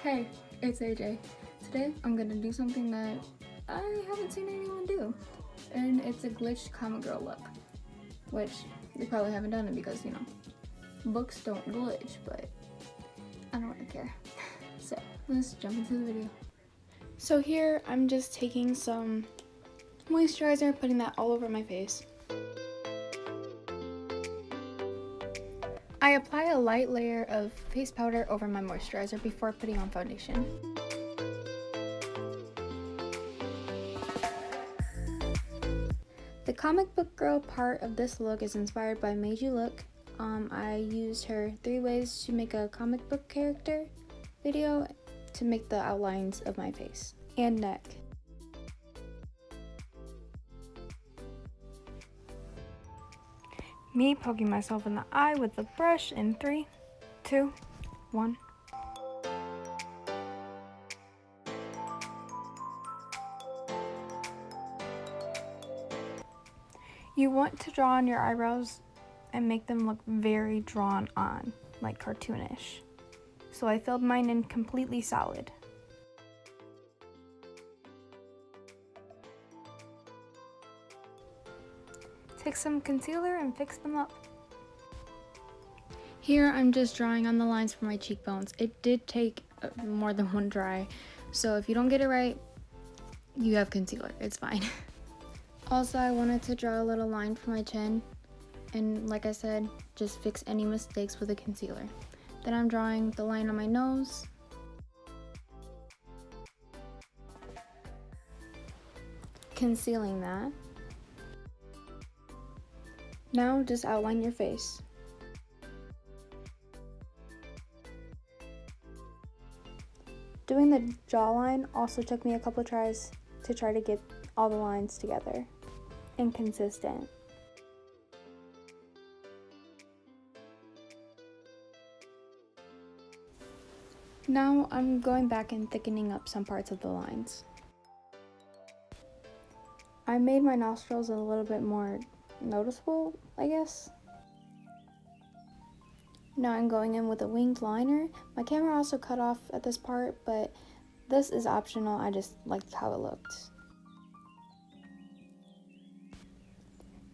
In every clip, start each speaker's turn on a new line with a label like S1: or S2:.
S1: Hey, it's AJ. Today I'm gonna do something that I haven't seen anyone do, and it's a glitched comic girl look, which you probably haven't done it because, you know, books don't glitch, but I don't really care. So let's jump into the video. So here I'm just taking some moisturizer, putting that all over my face. I apply a light layer of face powder over my moisturizer before putting on foundation. The comic book girl part of this look is inspired by Made You Look. I used her 3 ways to make a comic book character video to make the outlines of my face and neck. Me poking myself in the eye with the brush in 3, 2, 1. You want to draw on your eyebrows and make them look very drawn on, like cartoonish. So I filled mine in completely solid. Take some concealer and fix them up. Here I'm just drawing on the lines for my cheekbones. It did take more than one dry, so if you don't get it right, you have concealer, it's fine. Also, I wanted to draw a little line for my chin, and like I said, just fix any mistakes with a concealer. Then I'm drawing the line on my nose, concealing that. Now just outline your face. Doing the jawline also took me a couple tries to try to get all the lines together and consistent. Now I'm going back and thickening up some parts of the lines. I made my nostrils a little bit more noticeable, I guess. Now I'm going in with a winged liner. My camera also cut off at this part, but this is optional. I just liked how it looked.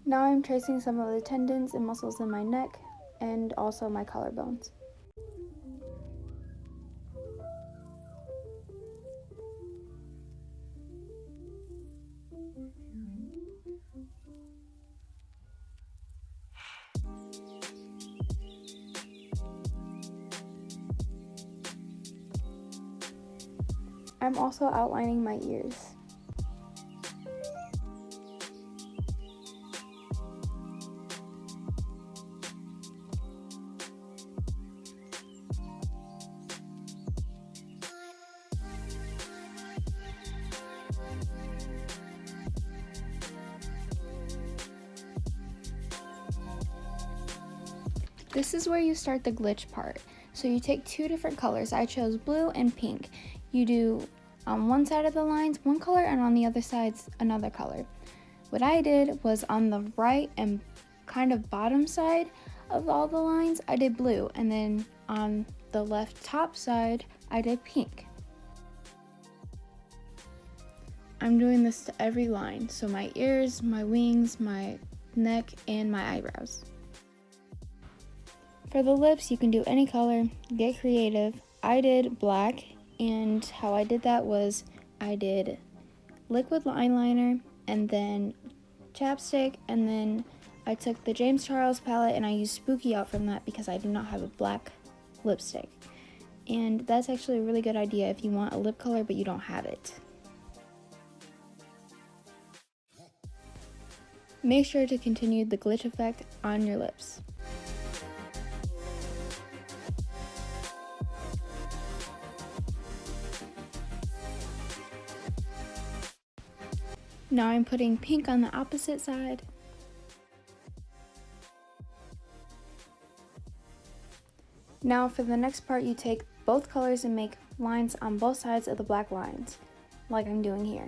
S1: Now I'm tracing some of the tendons and muscles in my neck and also my collarbones. I'm also outlining my ears. This is where you start the glitch part. So you take 2 different colors. I chose blue and pink. You do on one side of the lines one color and on the other sides another color. What I did was on the right and kind of bottom side of all the lines I did blue, and then on the left top side I did pink. I'm doing this to every line, so my ears, my wings, my neck, and my eyebrows. For the lips, you can do any color, get creative. I did black, and how I did that was I did liquid eyeliner and then chapstick, and then I took the James Charles palette and I used Spooky out from that because I do not have a black lipstick. And that's actually a really good idea if you want a lip color but you don't have it. Make sure to continue the glitch effect on your lips. Now I'm putting pink on the opposite side. Now for the next part, you take both colors and make lines on both sides of the black lines, like I'm doing here.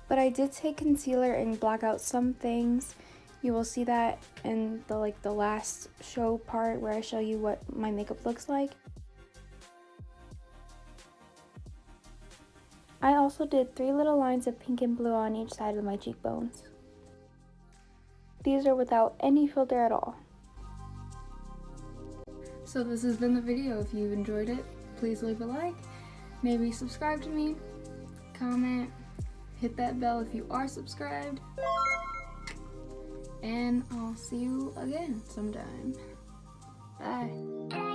S1: But I did take concealer and block out some things. You will see that in the last show part where I show you what my makeup looks like.
S2: I also did 3 little lines of pink and blue on each side of my cheekbones. These are without any filter at all.
S1: So this has been the video. If you enjoyed it, please leave a like, maybe subscribe to me, comment, hit that bell if you are subscribed, and I'll see you again sometime. Bye.